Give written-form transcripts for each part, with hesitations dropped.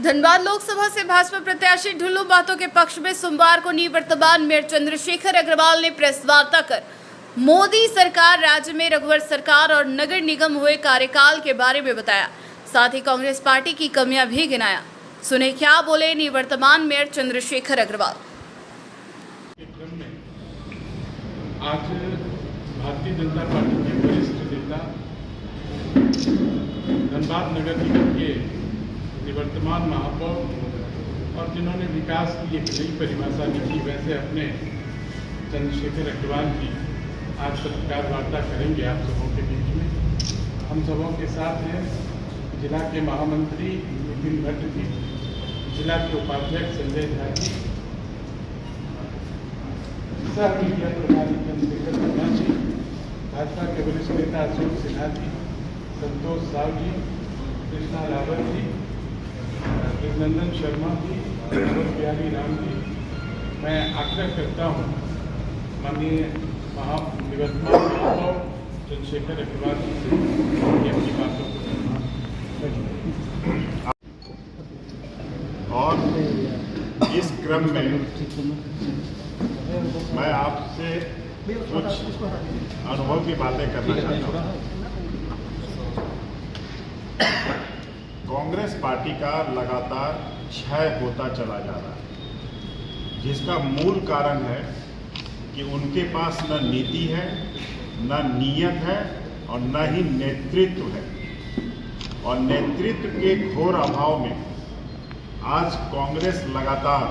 धनबाद लोकसभा से भाजपा प्रत्याशी ढुल्लू बातों के पक्ष में सोमवार को निवर्तमान मेयर चंद्रशेखर अग्रवाल ने प्रेस वार्ता कर मोदी सरकार राज्य में रघुवर सरकार और नगर निगम हुए कार्यकाल के बारे में बताया। साथ ही कांग्रेस पार्टी की कमियां भी गिनाया। सुने क्या बोले निवर्तमान मेयर चंद्रशेखर अग्रवाल। आज भारतीय जनता पार्टी के वरिष्ठ नेता धनबाद नगर निगम के निवर्तमान महापौर और जिन्होंने विकास की एक नई परिभाषा लिखी, वैसे अपने चंद्रशेखर अग्रवाल की आज पत्रकार वार्ता करेंगे आप सबों के बीच में। हम सबों के साथ हैं जिला के महामंत्री नितिन भट्ट जी, जिला के उपाध्यक्ष संजय झा जी, सह मीडिया प्रभारी चंद्रशेखर वर्मा जी, भाजपा के वरिष्ठ नेता अशोक सिन्हा जी, संतोष साव जी, कृष्णा रावत जी, नंदन शर्मा जी, प्यारी राम जी। मैं आग्रह करता हूँ माननीय निवर्तमान महापौर चंद्रशेखर अग्रवाल जी से कि अपनी बातों को और इस क्रम में मैं आपसे कुछ अनुभव की बातें करना चाहता हूँ। कांग्रेस पार्टी का लगातार क्षय होता चला जा रहा है, जिसका मूल कारण है कि उनके पास न नीति है, न नीयत है और न ही नेतृत्व है। और नेतृत्व के घोर अभाव में आज कांग्रेस लगातार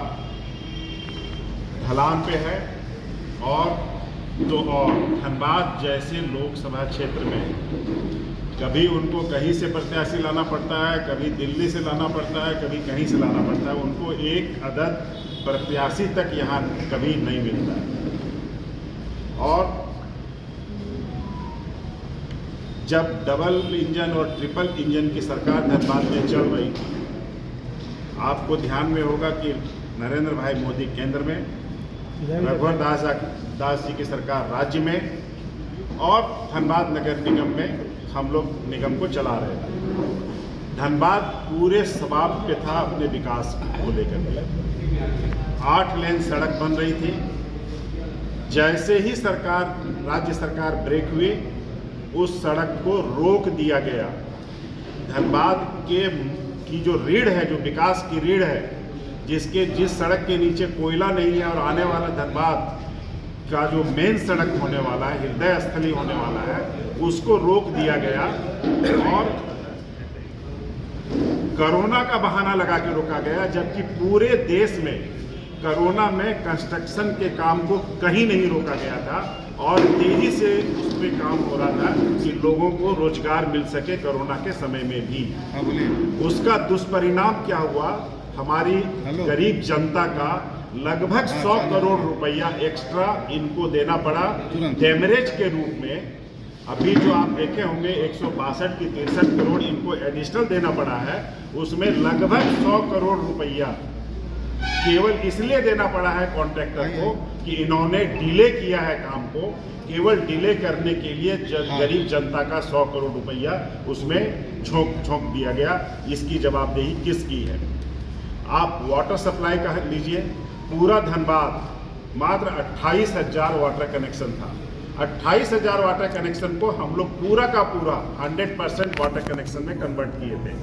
ढलान पे है। और धनबाद जैसे लोकसभा क्षेत्र में कभी उनको कहीं से प्रत्याशी लाना पड़ता है, कभी दिल्ली से लाना पड़ता है, कभी कहीं से लाना पड़ता है। उनको एक अदद प्रत्याशी तक यहाँ कभी नहीं मिलता है। और जब डबल इंजन और ट्रिपल इंजन की सरकार धनबाद में चल रही थी, आपको ध्यान में होगा कि नरेंद्र भाई मोदी केंद्र में, रघुवर दास जी की सरकार राज्य में और धनबाद नगर निगम में हम लोग निगम को चला रहे थे। धनबाद पूरे सवाब पे था अपने विकास को लेकर के। 8 लेन सड़क बन रही थी। जैसे ही राज्य सरकार ब्रेक हुई, उस सड़क को रोक दिया गया। धनबाद की जो रीढ़ है, जो विकास की रीढ़ है, जिस सड़क के नीचे कोयला नहीं है और आने वाला धनबाद का जो मेन सड़क होने वाला है, हृदय स्थली होने वाला है, उसको रोक दिया गया और कोरोना का बहाना लगा के रोका गया। जबकि पूरे देश में कोरोना में कंस्ट्रक्शन के काम को कहीं नहीं रोका गया था और तेजी से उस पर काम हो रहा था कि लोगों को रोजगार मिल सके कोरोना के समय में भी। उसका दुष्परिणाम क्या हुआ? हमारी गरीब जनता का लगभग 100 करोड़ रुपया एक्स्ट्रा इनको देना पड़ा डेमरेज के रूप में। अभी जो आप देखे होंगे 162 की 63 करोड़ इनको एडिशनल देना पड़ा है। उसमें लगभग 100 करोड़ रुपया केवल इसलिए देना पड़ा है कॉन्ट्रैक्टर को कि इन्होंने डिले किया है काम को। केवल डिले करने के लिए गरीब जनता का 100 करोड़ रुपया उसमें झोंक दिया गया। इसकी जवाबदेही किसकी है? आप वाटर सप्लाई का लीजिए। पूरा धनबाद मात्र 28,000 वाटर कनेक्शन था। 28,000 वाटर कनेक्शन को हम लोग पूरा का पूरा 100% वाटर कनेक्शन में कन्वर्ट किए थे,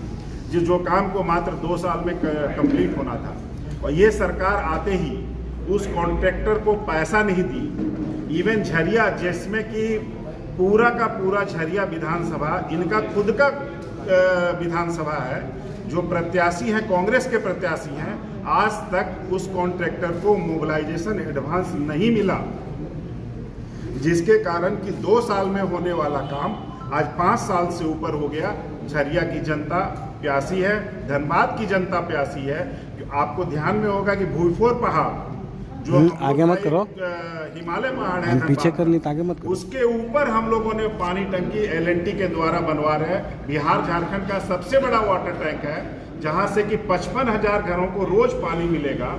जो काम को मात्र 2 साल में कंप्लीट होना था। और ये सरकार आते ही उस कॉन्ट्रैक्टर को पैसा नहीं दी। इवन झरिया, जिसमें कि पूरा का पूरा झरिया विधानसभा इनका खुद का विधानसभा है, जो प्रत्याशी हैं कांग्रेस के प्रत्याशी हैं, आज तक उस कॉन्ट्रैक्टर को मोबिलाइजेशन एडवांस नहीं मिला, जिसके कारण कि 2 साल में होने वाला काम आज 5 साल से ऊपर हो गया। झरिया की जनता प्यासी है, धनबाद की जनता प्यासी है। आपको ध्यान में होगा कि भूईफोर पहाड़ जो आगे मत करो, हिमालय पहाड़ है, पीछे कर ली आगे मत करो, उसके ऊपर हम लोगों ने पानी टंकी LNT के द्वारा बनवा रहे हैं। बिहार झारखंड का सबसे बड़ा वाटर टैंक है, जहां से कि 55,000 घरों को रोज पानी मिलेगा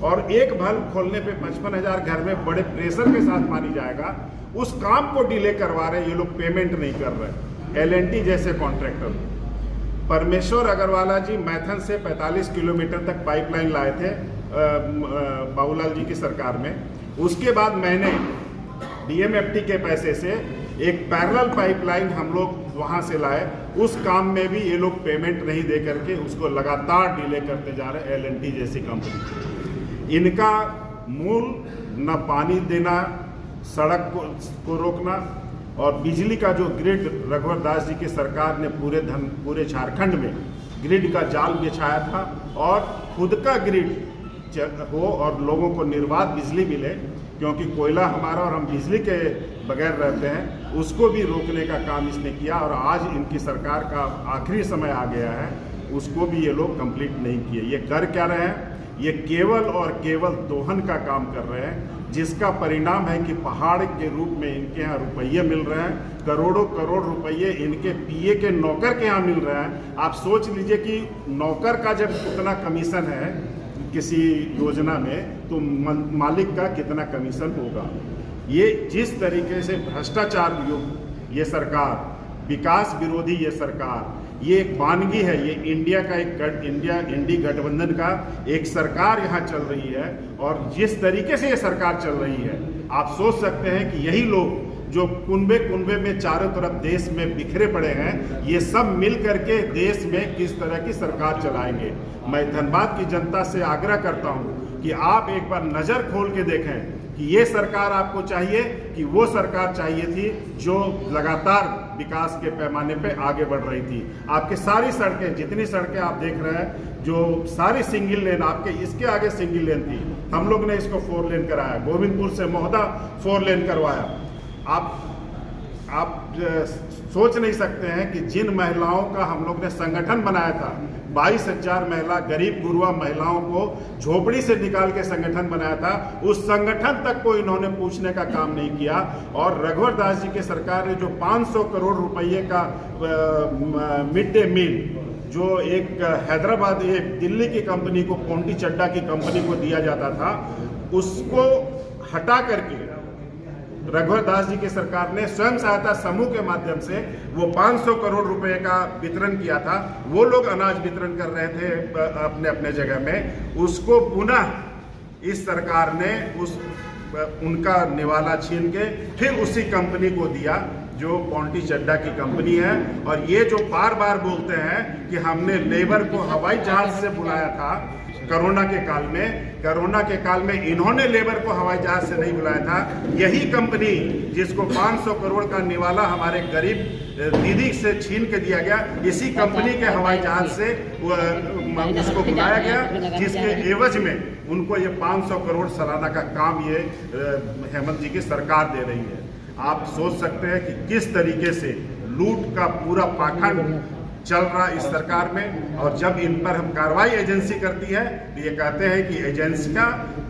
और एक वाल्व खोलने पे 55,000 घर में बड़े प्रेशर के साथ पानी जाएगा। उस काम को डिले करवा रहे, ये लोग पेमेंट नहीं कर रहे। LNT जैसे कॉन्ट्रैक्टर परमेश्वर अग्रवाला जी मैथन से 45 किलोमीटर तक पाइपलाइन लाए थे बाबूलाल जी की सरकार में। उसके बाद मैंने डीएमएफटी के पैसे से एक पैरेलल पाइपलाइन हम लोग वहाँ से लाए। उस काम में भी ये लोग पेमेंट नहीं दे करके उसको लगातार डिले करते जा रहे हैं। एल&टी जैसी कंपनी, इनका मूल न पानी देना, सड़क को रोकना और बिजली का जो ग्रिड रघुवर दास जी की सरकार ने पूरे झारखंड में ग्रिड का जाल बिछाया था और खुद का ग्रिड हो और लोगों को निर्बाध बिजली मिले, क्योंकि कोयला हमारा और हम बिजली के बगैर रहते हैं, उसको भी रोकने का काम इसने किया। और आज इनकी सरकार का आखिरी समय आ गया है, उसको भी ये लोग कंप्लीट नहीं किए। ये कर क्या रहे हैं? ये केवल और केवल दोहन का काम कर रहे हैं, जिसका परिणाम है कि पहाड़ के रूप में इनके यहाँ रुपये मिल रहे हैं। करोड़ों करोड़ रुपये इनके पीए के नौकर के यहाँ मिल रहे हैं। आप सोच लीजिए कि नौकर का जब उतना कमीशन है किसी योजना में, तो मालिक का कितना कमीशन होगा। ये जिस तरीके से भ्रष्टाचार युक्त ये सरकार, विकास विरोधी ये सरकार, ये एक वानगी है। ये इंडिया का एक इंडी गठबंधन का एक सरकार यहाँ चल रही है। और जिस तरीके से ये सरकार चल रही है, आप सोच सकते हैं कि यही लोग जो कुनबे कुनबे में चारों तरफ देश में बिखरे पड़े हैं, ये सब मिल करके देश में किस तरह की सरकार चलाएंगे। मैं धनबाद की जनता से आग्रह करता हूँ कि आप एक बार नज़र खोल के देखें कि ये सरकार आपको चाहिए कि वो सरकार चाहिए थी जो लगातार विकास के पैमाने पे आगे बढ़ रही थी। आपके सारी सड़कें, जितनी सड़कें आप देख रहे हैं, जो सारी सिंगल लेन, आपके इसके आगे सिंगल लेन थी, हम लोग ने इसको 4 लेन कराया। गोविंदपुर से मोहदा 4 लेन करवाया। आप सोच नहीं सकते हैं कि जिन महिलाओं का हम लोग ने संगठन बनाया था, 22,000 महिला, गरीब गुरुआ महिलाओं को झोपड़ी से निकाल के संगठन बनाया था, उस संगठन तक को इन्होंने पूछने का काम नहीं किया। और रघुवर दास जी की सरकार ने जो 500 करोड़ रुपये का मिड डे मील, जो एक हैदराबाद, एक दिल्ली की कंपनी को, पोंटी चड्डा की कंपनी को दिया जाता था, उसको हटा करके रघुवर दास जी की सरकार ने स्वयं सहायता समूह के माध्यम से वो 500 करोड़ रुपए का वितरण किया था। वो लोग अनाज वितरण कर रहे थे अपने अपने जगह में, उसको पुनः इस सरकार ने उनका निवाला छीन के फिर उसी कंपनी को दिया जो पोंटी चड्डा की कंपनी है। और ये जो बार बार बोलते हैं कि हमने लेबर को हवाई जहाज से बुलाया था कोरोना के काल में इन्होंने लेबर को हवाई जहाज से नहीं बुलाया था। यही कंपनी जिसको 500 करोड़ का निवाला हमारे गरीब दीदी से छीन के दिया गया, इसी कंपनी के हवाई जहाज से उसको बुलाया गया, जिसके एवज में उनको ये 500 करोड़ सालाना का काम ये हेमंत जी की सरकार दे रही है। आप सोच सकते हैं कि किस तरीके से लूट का पूरा पाखंड चल रहा इस सरकार में। और जब इन पर हम कार्रवाई एजेंसी करती है तो ये कहते हैं कि एजेंसियां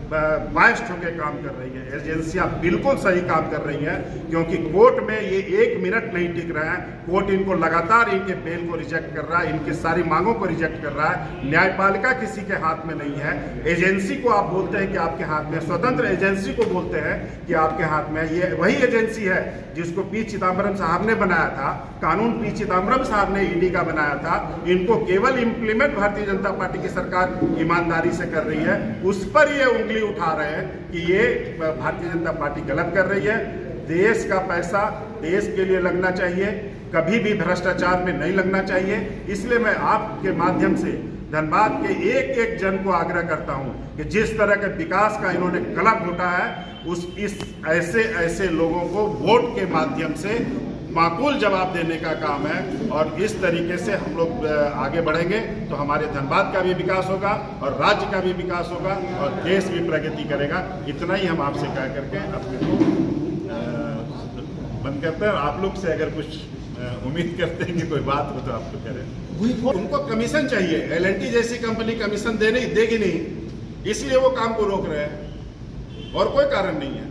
बायस्ड होकर काम कर रही है। एजेंसियां बिल्कुल सही काम कर रही हैं, क्योंकि कोर्ट में ये 1 मिनट नहीं टिक रहा है। कोर्ट इनको लगातार इनके बेल को रिजेक्ट कर रहा है, इनकी सारी मांगों को रिजेक्ट कर रहा है। न्यायपालिका किसी के हाथ में नहीं है। एजेंसी को आप बोलते हैं कि आपके हाथ में, स्वतंत्र एजेंसी को बोलते हैं कि आपके हाथ में। ये वही एजेंसी है जिसको पी चिदम्बरम साहब ने बनाया था, कानून पी चिदम्बरम साहब ने ईडी का बनाया था। इनको केवल इम्प्लीमेंट भारतीय जनता पार्टी की सरकार ईमानदारी से कर रही है, उस पर ये उंगली उठा रहे हैं कि ये भारतीय जनता पार्टी गलत कर रही है। देश का पैसा देश के लिए लगना चाहिए, कभी भी भ्रष्टाचार में नहीं लगना चाहिए। इसलिए मैं आपके माध्यम से धनबाद के एक एक जन को आग्रह करता हूं कि जिस तरह के विकास का इन्होंने गला घोटा है, ऐसे लोगों को वोट के माध्यम से माकूल जवाब देने का काम है। और इस तरीके से हम लोग आगे बढ़ेंगे तो हमारे धनबाद का भी विकास होगा और राज्य का भी विकास होगा और देश भी प्रगति करेगा। इतना ही हम आपसे कह करके अपने को बंद करते हैं। आप लोग से अगर कुछ उम्मीद करते हैं कि कोई बात हो तो आप तो करें। उनको कमीशन चाहिए, एल&टी जैसी कंपनी कमीशन देगी नहीं, इसलिए वो काम को रोक रहे हैं और कोई कारण नहीं है।